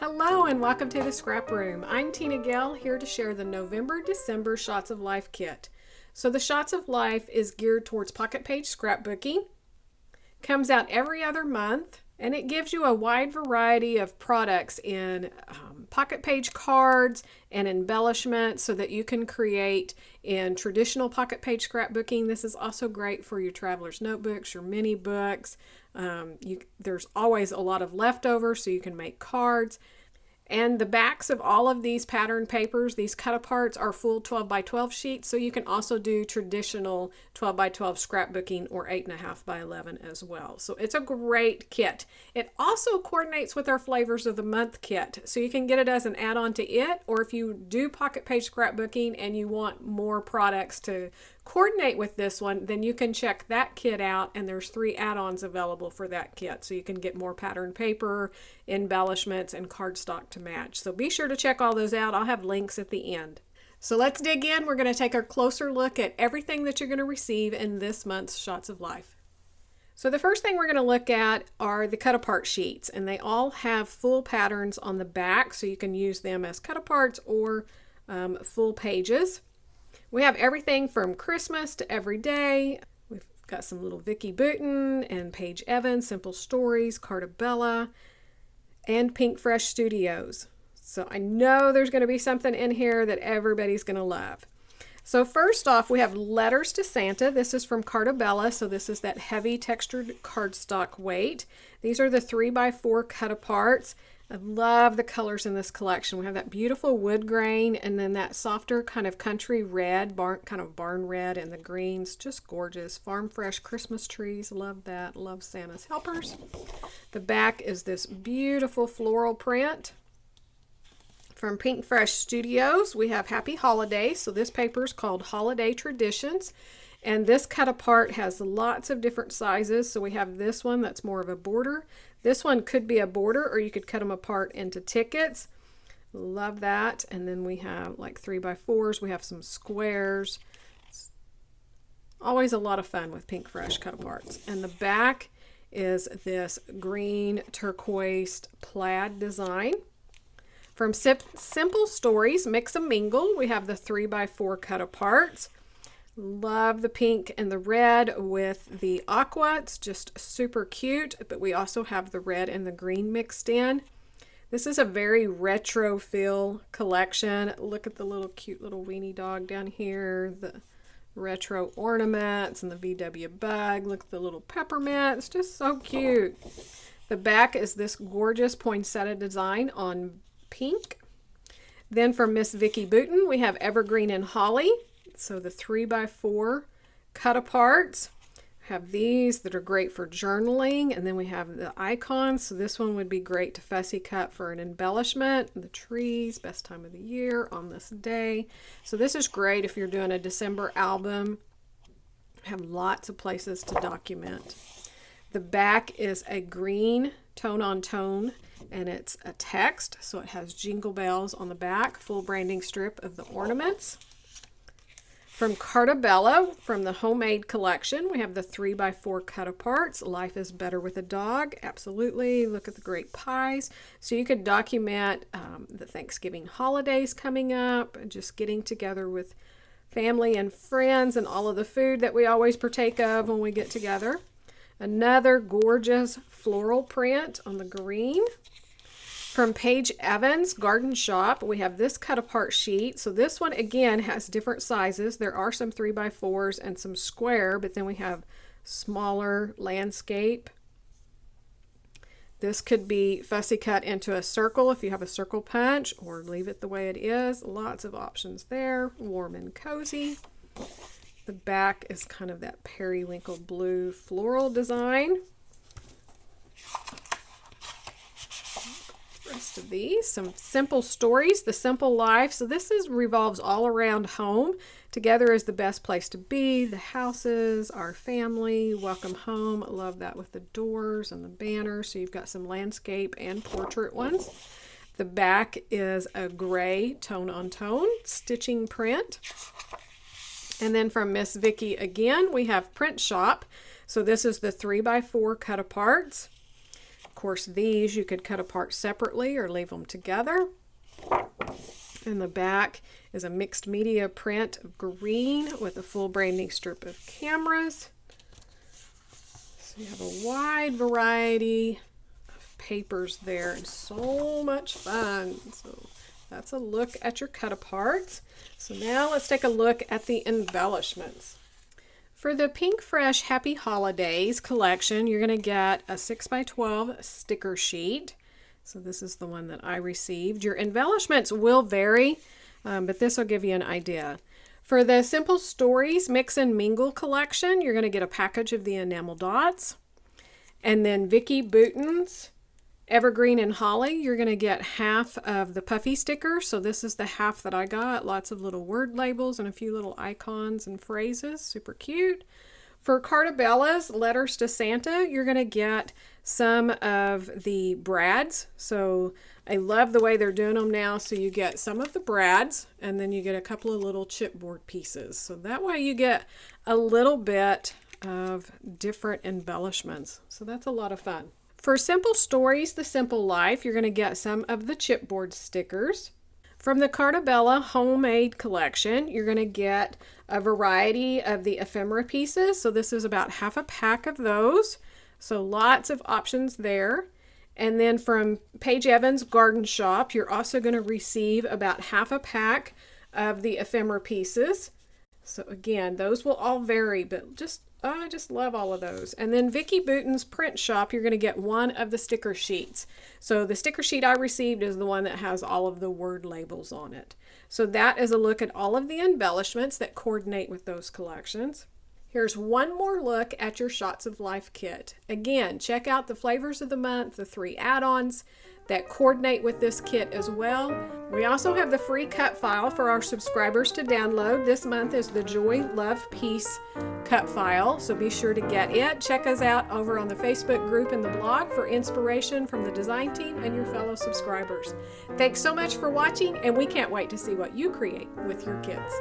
Hello and welcome to the Scrap Room. I'm Tina Gale, here to share the November-December Shots of Life kit. So the Shots of Life is geared towards pocket page scrapbooking, comes out every other month, and it gives you a wide variety of products in pocket page cards and embellishments so that you can create in traditional pocket page scrapbooking. This is also great for your traveler's notebooks, your mini books. There's always a lot of leftovers, so you can make cards. And the backs of all of these pattern papers, these cut aparts, are full 12 by 12 sheets, so you can also do traditional 12 by 12 scrapbooking or 8.5 by 11 as well. So it's a great kit. It also coordinates with our Flavors of the Month kit, so you can get it as an add-on to it, or if you do pocket page scrapbooking and you want more products to coordinate with this one, then you can check that kit out, and there's 3 add-ons available for that kit, so you can get more pattern paper, embellishments, and cardstock to match. So be sure to check all those out. I'll have links at the end. So let's dig in. We're going to take a closer look at everything that you're going to receive in this month's Shots of Life. So the first thing we're going to look at are the cut apart sheets, and they all have full patterns on the back, so you can use them as cut aparts or full pages. We have everything from Christmas to everyday. We've got some little Vicki Boutin and Paige Evans, Simple Stories, Cartabella, and Pink Fresh Studios. So I know there's going to be something in here that everybody's going to love. So first off, we have Letters to Santa. This is from Cartabella, so this is that heavy textured cardstock weight. These are the 3x4 cut aparts. I love the colors in this collection. We have that beautiful wood grain and then that softer kind of country red, kind of barn red, and the greens, just gorgeous. Farm fresh Christmas trees, love that. Love Santa's helpers. The back is this beautiful floral print. From Pink Fresh Studios, we have Happy Holidays. So this paper is called Holiday Traditions. And this cut apart has lots of different sizes. So we have this one that's more of a border. This one could be a border, or you could cut them apart into tickets. Love that. And then we have like 3x4s. We have some squares. It's always a lot of fun with Pink Fresh cut aparts. And the back is this green turquoise plaid design. From Simple Stories, Mix and Mingle, we have the 3x4 cut aparts. Love the pink and the red with the aqua. It's just super cute, but we also have the red and the green mixed in. This is a very retro feel collection. Look at the little cute little weenie dog down here, the retro ornaments and the VW bug. Look at the little peppermint. It's just so cute. The back is this gorgeous poinsettia design on pink. Then from Miss Vicki Boutin, we have Evergreen and Holly. So the 3x4 cut aparts. Have these that are great for journaling, and then we have the icons. So this one would be great to fussy cut for an embellishment. The trees, best time of the year on this day. So this is great if you're doing a December album. Have lots of places to document. The back is a green tone on tone, and it's a text, so it has jingle bells on the back, full branding strip of the ornaments. From Cartabella, from the Homemade collection, we have the 3x4 cut aparts. Life is better with a dog. Absolutely. Look at the great pies. So you could document the Thanksgiving holidays coming up, and just getting together with family and friends and all of the food that we always partake of when we get together. Another gorgeous floral print on the green. From Paige Evans Garden Shop, we have this cut apart sheet. So this one again has different sizes. There are some 3x4s and some square, but then we have smaller landscape. This could be fussy cut into a circle if you have a circle punch, or leave it the way it is. Lots of options there. Warm and cozy. The back is kind of that periwinkle blue floral design. Rest of these, some Simple Stories, The Simple Life. So this revolves all around home. Together is the best place to be. The houses, our family, welcome home. I love that with the doors and the banners. So you've got some landscape and portrait ones. The back is a gray tone on tone stitching print. And then from Miss Vicki again, we have Print Shop. So this is the 3x4 cut aparts. course, these you could cut apart separately or leave them together. In the back is a mixed media print of green with a full branding strip of cameras. So you have a wide variety of papers there and so much fun. So that's a look at your cut aparts. So now let's take a look at the embellishments. For the Pink Fresh Happy Holidays collection, you're going to get a 6x12 sticker sheet. So this is the one that I received. Your embellishments will vary, but this will give you an idea. For the Simple Stories Mix and Mingle collection, you're going to get a package of the enamel dots. And then Vicki Bouton's Evergreen and Holly, you're going to get half of the puffy sticker. So this is the half that I got. Lots of little word labels and a few little icons and phrases. Super cute. For Cartabella's Letters to Santa, you're going to get some of the brads. So I love the way they're doing them now. So you get some of the brads and then you get a couple of little chipboard pieces. So that way you get a little bit of different embellishments. So that's a lot of fun. For Simple Stories, The Simple Life, you're going to get some of the chipboard stickers. From the Cartabella Homemade Collection, you're going to get a variety of the ephemera pieces. So this is about half a pack of those. So lots of options there. And then from Paige Evans Garden Shop, you're also going to receive about half a pack of the ephemera pieces. So again, those will all vary, but I just love all of those. And then Vicki Bouton's Print Shop, you're going to get one of the sticker sheets. So the sticker sheet I received is the one that has all of the word labels on it. So that is a look at all of the embellishments that coordinate with those collections. Here's one more look at your Shots of Life kit. Again, check out the flavors of the month, the 3 add-ons that coordinate with this kit as well. We also have the free cut file for our subscribers to download. This month is the Joy, Love, Peace cut file, so be sure to get it. Check us out over on the Facebook group and the blog for inspiration from the design team and your fellow subscribers. Thanks so much for watching, and we can't wait to see what you create with your kids.